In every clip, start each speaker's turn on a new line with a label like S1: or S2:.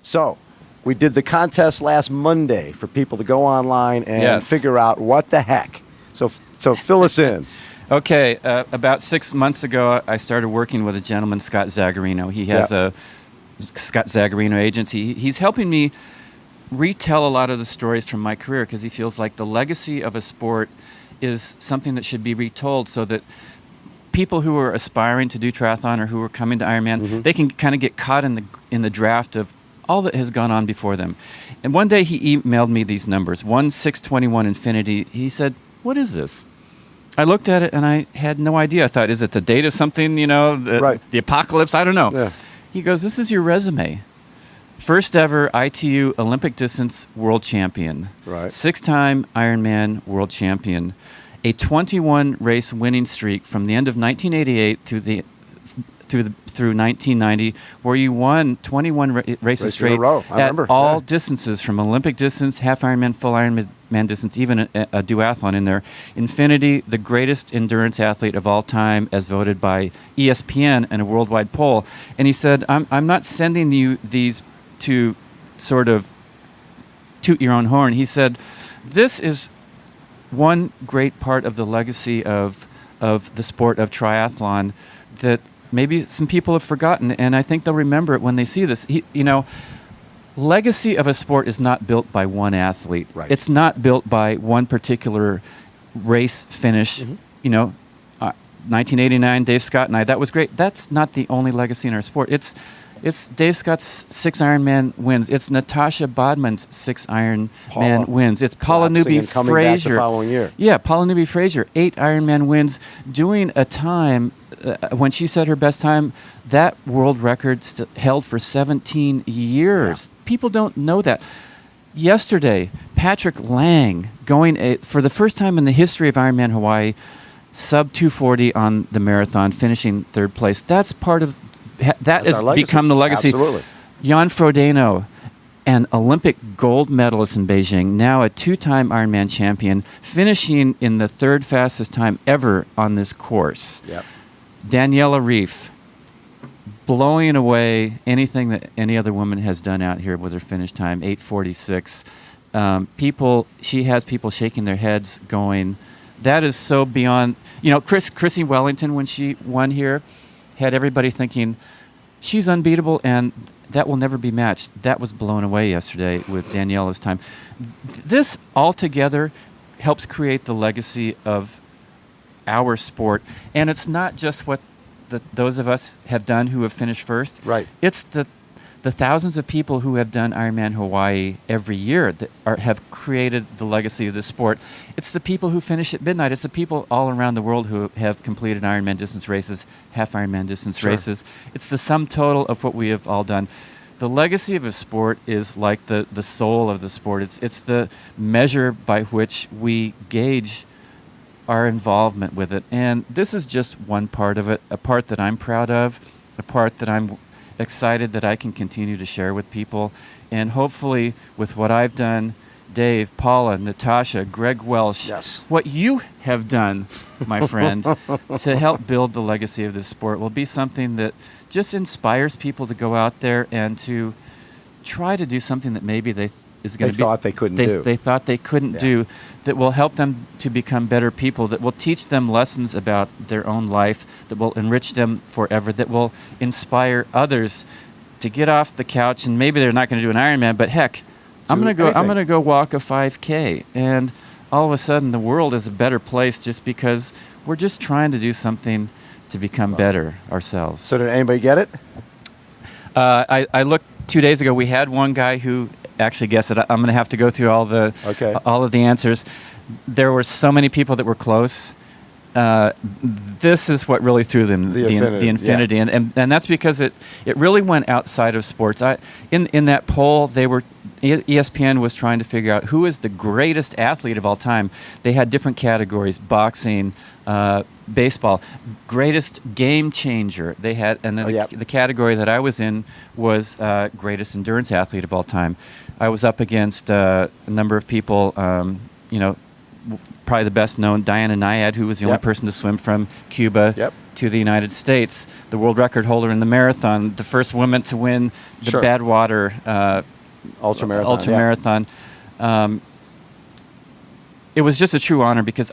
S1: So, we did the contest last Monday for people to go online and
S2: Yes.
S1: figure out what the heck. So fill us in.
S2: Okay, about 6 months ago, I started working with a gentleman, Scott Zagarino. He has a Scott Zagarino agency. He's helping me retell a lot of the stories from my career because he feels like the legacy of a sport is something that should be retold so that people who are aspiring to do triathlon or who are coming to Ironman, they can kind of get caught in the draft of all that has gone on before them. And one day he emailed me these numbers, 1:6:21 Infinity. He said, "What is this?" I looked at it and I had no idea. I thought, is it the date of something, the apocalypse? I don't know.
S1: Yeah.
S2: He goes, "This is your resume. First ever ITU Olympic distance world champion.
S1: Right.
S2: 6-time Ironman world champion. A 21 race winning streak from the end of 1988 through 1990, where you won 21 races straight
S1: in a row. I
S2: at
S1: remember.
S2: all distances, from Olympic distance, half Ironman, full Ironman distance, even a duathlon in there. Infinity, the greatest endurance athlete of all time, as voted by ESPN in a worldwide poll." And he said, I'm not sending you these to sort of toot your own horn. He said, this is one great part of the legacy of the sport of triathlon that maybe some people have forgotten, and I think they'll remember it when they see this. Legacy of a sport is not built by one athlete.
S1: Right.
S2: It's not built by one particular race finish. 1989, Dave Scott and I, that was great. That's not the only legacy in our sport. It's Dave Scott's 6 Ironman wins. It's Natasha Bodman's 6 Ironman wins. It's Paula Newby
S1: coming back the
S2: Frazier.
S1: following year.
S2: Yeah, Paula Newby Frazier, 8 Ironman wins, doing a time when she set her best time. That world record held for 17 years.
S1: Yeah.
S2: People don't know that. Yesterday, Patrick Lang going for the first time in the history of Ironman Hawaii, sub 240 on the marathon, finishing 3rd place. That's part of that has become the legacy.
S1: Absolutely.
S2: Jan Frodeno, an Olympic gold medalist in Beijing, now a 2-time Ironman champion, finishing in the 3rd fastest time ever on this course.
S1: Yep.
S2: Daniela Reef, blowing away anything that any other woman has done out here with her finish time, 8:46. She has people shaking their heads, going, that is so beyond. Chrissy Wellington, when she won here, had everybody thinking she's unbeatable and that will never be matched. That was blown away yesterday with Daniela's time. This altogether helps create the legacy of our sport, and it's not just what those of us have done who have finished first.
S1: Right.
S2: It's the thousands of people who have done Ironman Hawaii every year that have created the legacy of the sport. It's the people who finish at midnight. It's the people all around the world who have completed Ironman distance races, half Ironman distance races. It's the sum total of what we have all done. The legacy of a sport is like the soul of the sport. It's the measure by which we gauge our involvement with it. And this is just one part of it, a part that I'm proud of, a part that I'm excited that I can continue to share with people. And hopefully with what I've done, Dave, Paula, Natasha, Greg Welsh, what you have done, my friend, to help build the legacy of this sport will be something that just inspires people to go out there and to try to do something that maybe they
S1: thought they couldn't do.
S2: They thought they couldn't do, that will help them to become better people, that will teach them lessons about their own life, that will enrich them forever, that will inspire others to get off the couch, and maybe they're not going to do an Ironman, but heck, I'm going to go walk a 5K, and all of a sudden the world is a better place just because we're just trying to do something to become better ourselves.
S1: So did anybody get it?
S2: I looked 2 days ago. We had one guy who actually guessed it. I'm going to have to go through all of the answers. There were so many people that were close. This is what really threw them, the infinity.
S1: Yeah.
S2: And that's because it really went outside of sports. In that poll, ESPN was trying to figure out who is the greatest athlete of all time. They had different categories: boxing, baseball, greatest game changer. They had, and then the category that I was in was greatest endurance athlete of all time. I was up against a number of people, probably the best known, Diana Nyad, who was the only
S1: Yep.
S2: person to swim from Cuba
S1: Yep.
S2: to the United States, the world record holder in the marathon, the first woman to win the
S1: Sure.
S2: Badwater
S1: Ultramarathon.
S2: ultra
S1: yeah.
S2: marathon. It was just a true honor because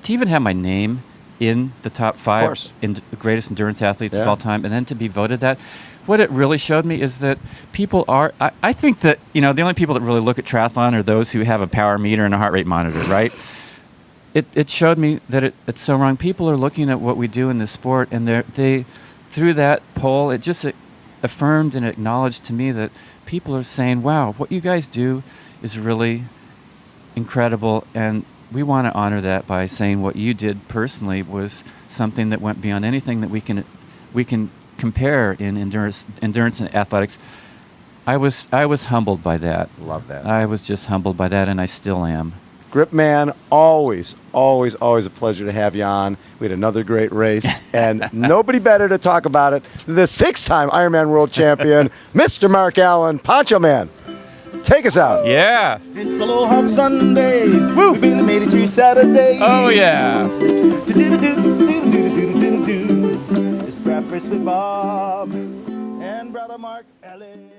S2: to even have my name in the top 5
S1: course.
S2: greatest endurance athletes of
S1: Yeah.
S2: all time, and then to be voted that, what it really showed me is that people are. I think that the only people that really look at triathlon are those who have a power meter and a heart rate monitor, right? It showed me that it's so wrong. People are looking at what we do in this sport, and they through that poll, it just affirmed and acknowledged to me that people are saying, "Wow, what you guys do is really incredible," and we want to honor that by saying what you did personally was something that went beyond anything that we can compare in endurance and athletics. I was humbled by that.
S1: Love that.
S2: I was just humbled by that, and I still am.
S1: Grip Man, always, always, always a pleasure to have you on. We had another great race, and nobody better to talk about it than the 6-time Ironman World Champion, Mr. Mark Allen, Poncho Man. Take us out.
S2: Yeah.
S3: It's Aloha Sunday. We barely made it through Saturday.
S2: Oh yeah.
S3: It's breakfast with Bob and brother Mark Allen.